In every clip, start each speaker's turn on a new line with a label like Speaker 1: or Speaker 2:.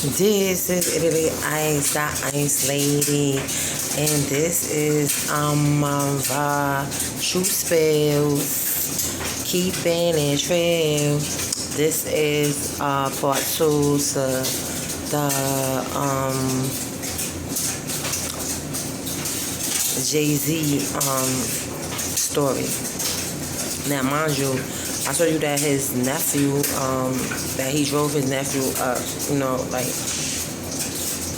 Speaker 1: This is Italy Ice, the Ice Lady, and this is True Spells, Keeping It Real. This is part two to the Jay-Z story. Now, mind you, I told you that his nephew, that he drove his nephew up, like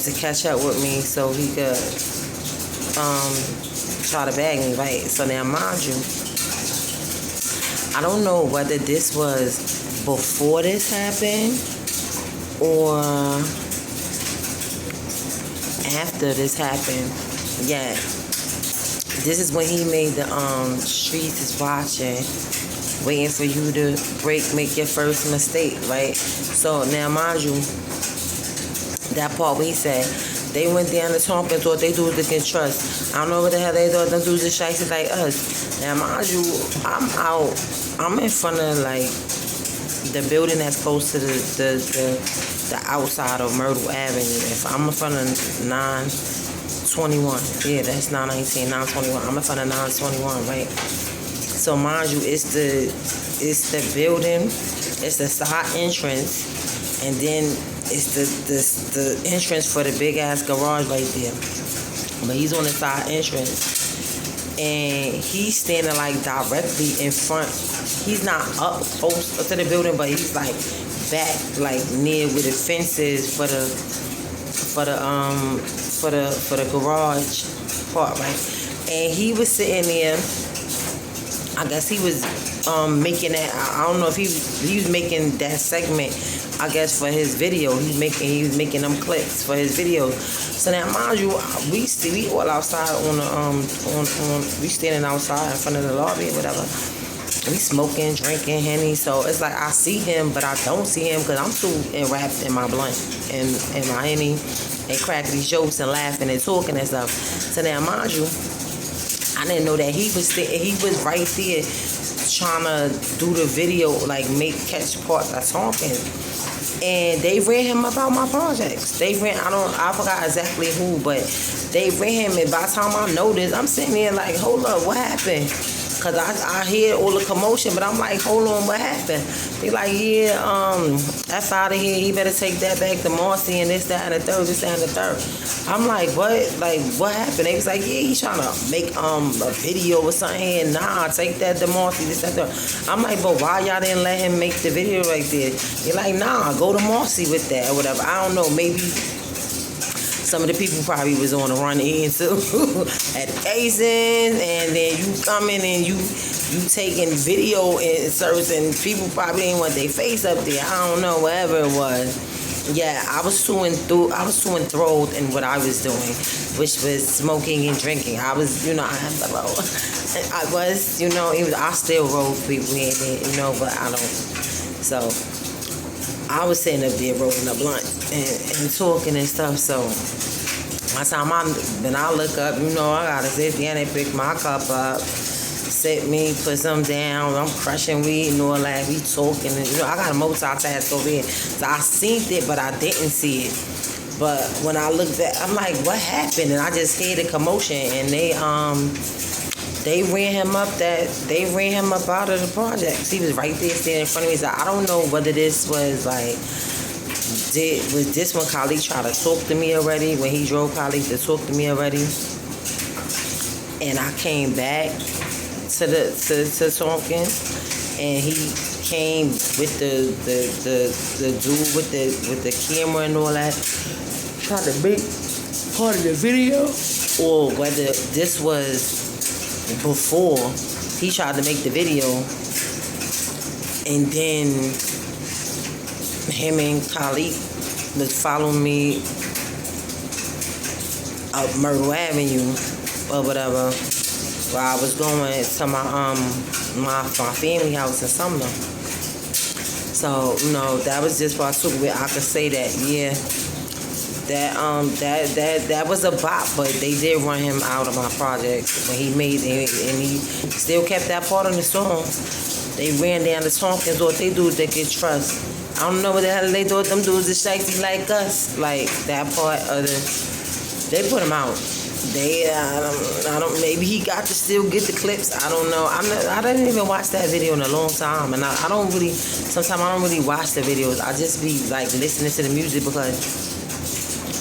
Speaker 1: to catch up with me so he could try to bag me, right? So now, mind you, I don't know whether this was before this happened or after this happened. Yeah, this is when he made the Streets is Watching, waiting for you to make your first mistake, right? So now, mind you, that part where he said they went down to Tompkins, thought they dudes they can trust. I don't know what the hell they thought them dudes are shicey like us. Now, mind you, I'm in front of like the building that's close to the outside of Myrtle Avenue. If I'm in front of 921, yeah, that's 919, 921. I'm in front of 921, right? So mind you, it's the building, it's the side entrance, and then it's the entrance for the big ass garage right there. But he's on the side entrance, and he's standing like directly in front. He's not up close to the building, but he's like back, like near where the fence is for the garage part, right? And he was sitting there. I guess he was making that. I don't know if he was making that segment. I guess for his video, he was making them clips for his video. So now, mind you, we all outside on we standing outside in front of the lobby or whatever. We smoking, drinking Henny. So it's like I see him, but I don't see him because I'm too enwrapped in my blunt and my Henny and cracking these jokes and laughing and talking and stuff. So now, mind you, I didn't know that he was right there trying to do the video, like catch parts of Tompkins. And they ran him about my projects. I forgot exactly who, but they ran him, and by the time I noticed, I'm sitting there like, hold up, what happened? Because I hear all the commotion, but I'm like, hold on, what happened? They like, yeah, F out of here, he better take that back to Marcy and this, that, and the third, this, that, and the third. I'm like, what? Like, what happened? They was like, yeah, he's trying to make a video or something, and nah, take that to Marcy, this, that, and the third. I'm like, but why y'all didn't let him make the video right there? You're like, nah, go to Marcy with that or whatever. I don't know, maybe some of the people probably was on the run in too at Asians, and then you coming and you taking video and service, and people probably didn't want their face up there. I don't know, whatever it was. Yeah, I was too enthralled in what I was doing, which was smoking and drinking. I was, I still roll people in there, but I don't. So I was sitting up there rolling a blunt and talking and stuff. So by the time I look up, I gotta sit there and pick my cup up, sit me, put some down. I'm crushing weed and all that. We talking, and I got a multitask over here. So I seen it, but I didn't see it. But when I looked back, I'm like, what happened? And I just hear the commotion, and they ran him up out of the projects. He was right there standing in front of me. So I don't know whether this was like, was this when Khalid tried to talk to me already, when he drove Khalid to talk to me already, and I came back to Tompkins, and he came with the dude with the camera and all that, trying to make part of the video, or whether this was before he tried to make the video, and then him and Khalid was following me up Myrtle Avenue or whatever, where I was going to my family house in Sumner. So that was just part two where I could say that, yeah, that was a bop, but they did run him out of my project when he made it, and he still kept that part on the song. They ran down the Tompkins, or what they do they get trust. I don't know what the hell they thought them dudes is shifty like us. Like that part of the, they put him out. They, I don't. Maybe he got to still get the clips. I don't know. I didn't even watch that video in a long time, and I don't really. Sometimes I don't really watch the videos. I just be like listening to the music because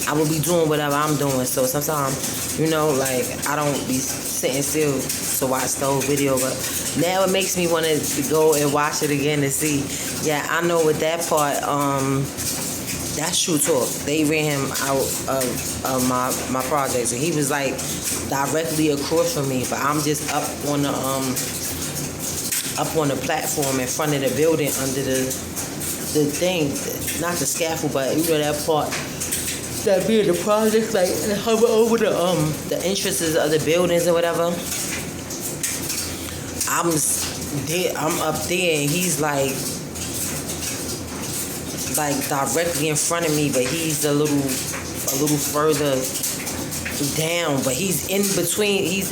Speaker 1: I will be doing whatever I'm doing. So sometimes, you know, like I don't be sitting still to watch the whole video. But now it makes me want to go and watch it again to see. Yeah, I know with that part. That's true talk. They ran him out of my projects, and he was like directly across from me. But I'm just up on the platform in front of the building under the thing, not the scaffold, but you know that part that be in the projects, like hover over the entrances of the buildings or whatever. I'm up there, and he's like directly in front of me, but he's a little further down. But he's in between. He's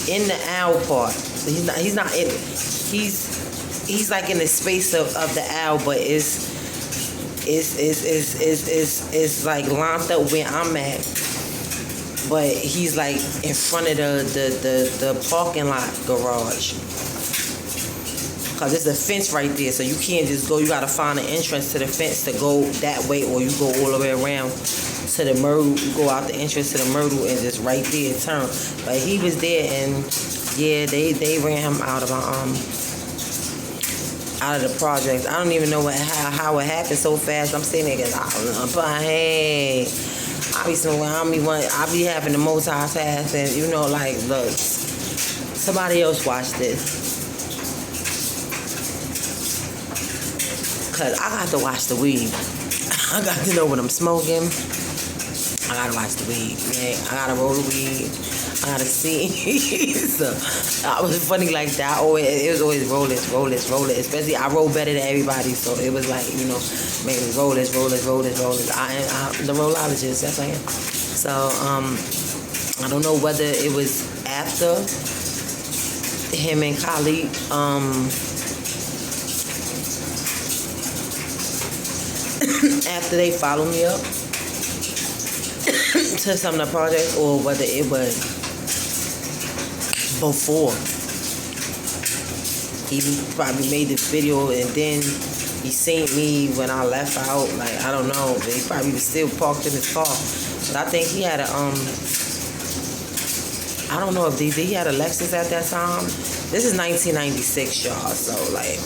Speaker 1: in the owl part. He's not in. He's like in the space of the owl, but it's like lined up where I'm at. But he's like in front of the parking lot garage. Because there's a fence right there, so you can't just go. You got to find an entrance to the fence to go that way, or you go all the way around to the Myrtle. You go out the entrance to the Myrtle and just right there turn. But he was there, and yeah, they ran him out of the project. I don't even know how it happened so fast. I'm sitting there because I don't know. But hey, I be having the multitask, and you know, like, look, somebody else watch this. Cause I got to watch the weed. I got to know what I'm smoking. I gotta watch the weed, man. I gotta roll the weed. I gotta see. So I was funny like that. It was always roll this. Especially I roll better than everybody, so it was like, you know, maybe roll this. I'm the rollologist. That's I am. So I don't know whether it was after him and Khalid after they followed me up to some of the projects, or whether it was before. He probably made the video and then he seen me when I left out. Like, I don't know, but he probably was still parked in his car. But I think he had a I don't know if he had a Lexus at that time. This is 1996, y'all. So like,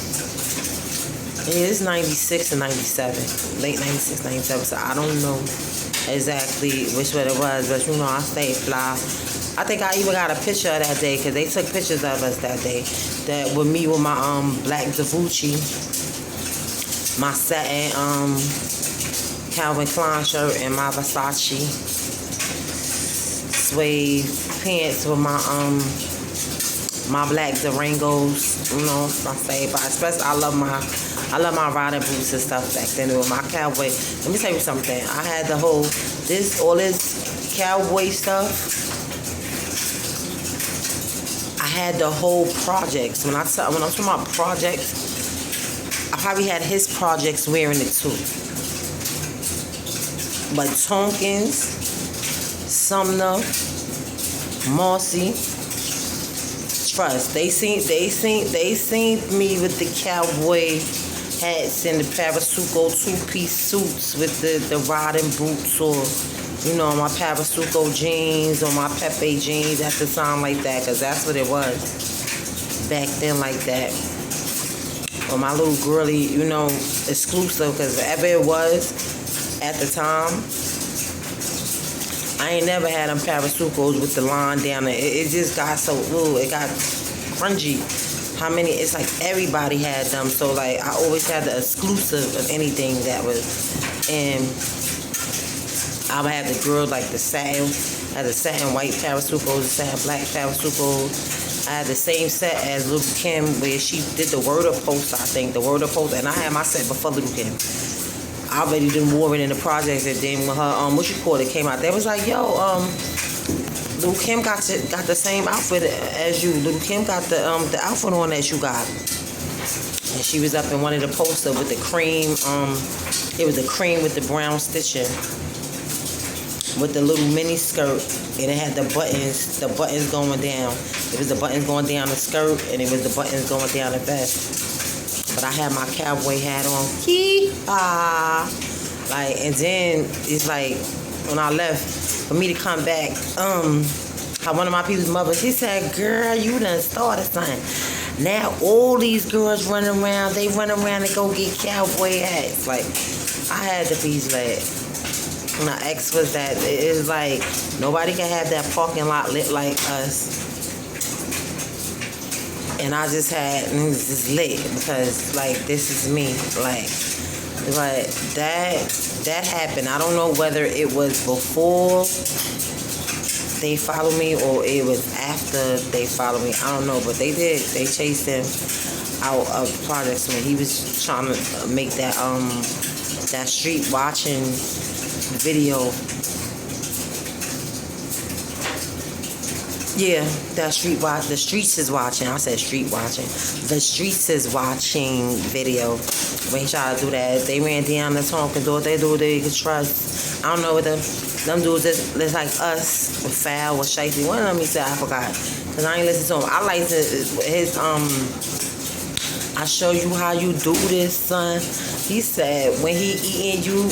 Speaker 1: yeah, it's 96 and 97, late 96, 97. So I don't know exactly which one it was, but you know, I stayed fly. I think I even got a picture of that day because they took pictures of us that day. That with me with my black Davucci, my satin Calvin Klein shirt, and my Versace suede pants with my my black Durangos. You know, my favorite. Especially I love my riding boots and stuff back then with my cowboy. Let me tell you something. I had the whole all this cowboy stuff. I had the whole projects. When I'm talking about projects, I probably had his projects wearing it too. But Tompkins, Sumner, Marcy, trust. They seen me with the cowboy hats and the Parasuco two-piece suits with the riding boots, or you know, my Parasuco jeans or my Pepe jeans at the time like that, because that's what it was back then like that. Or my little girly, you know, exclusive, because whatever it was at the time, I ain't never had them Parasucos with the line down there. It just got so, it got grungy. How many, it's like everybody had them. So like, I always had the exclusive of anything that was, and I would have the girl like the satin, I had the satin white Parasucos, the satin black Parasucos. I had the same set as Little Kim, where she did the Word Up post, I think, the Word Up post, and I had my set before Little Kim. I already done wore it in the projects, and then when her, what you call it, came out, they was like, yo, Lil Kim got the same outfit as you. Lil Kim got the outfit on that you got. And she was up in one of the posters with the cream, it was a cream with the brown stitching, with the little mini skirt, and it had the buttons going down. It was the buttons going down the skirt, and it was the buttons going down the vest. But I had my cowboy hat on. Hee-haw. Like, and then it's like, when I left, for me to come back, one of my people's mother, she said, girl, you done started something. Now all these girls running around, they run around and go get cowboy hats. Like, I had to be like, my ex was that, it's like, nobody can have that parking lot lit like us. And I just had, and it was just lit, because, like, this is me. Like, but that happened. I don't know whether it was before they followed me or it was after they followed me. I don't know, but they did. They chased him out of projects when he was trying to make that that street watching video. Yeah, the streets is watching. I said street watching. The streets is watching video. When he tried to do that, they ran down the Tompkins door. They do what they could trust. I don't know what them dudes is like us, with foul, with shifty. One of them he said, I forgot. Because I ain't listen to him. I like his, I show you how you do this, son. He said, when he eating you,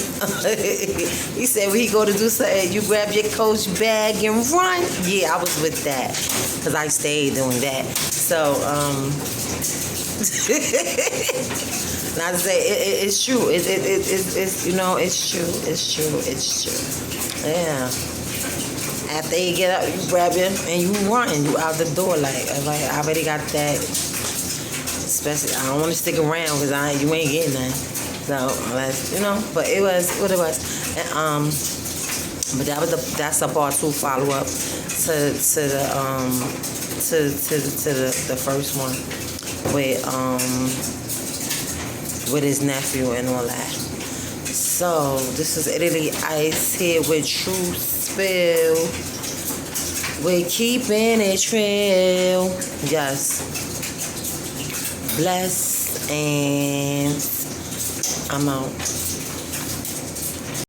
Speaker 1: he said, when he go to do something, you grab your coach bag and run. Yeah, I was with that. Because I stayed doing that. So, not to say, it's true. It's, you know, it's true. It's true. Yeah. After you get up, you grab it and you run. You out the door. Like I already got that. Especially, I don't want to stick around because you ain't getting that. So, you know, but it was what it was. And, but that's a part 2 follow up to the first one with his nephew and all that. So this is Italy Ice here with True Spill. We're keeping it real. Yes. Bless and I'm out.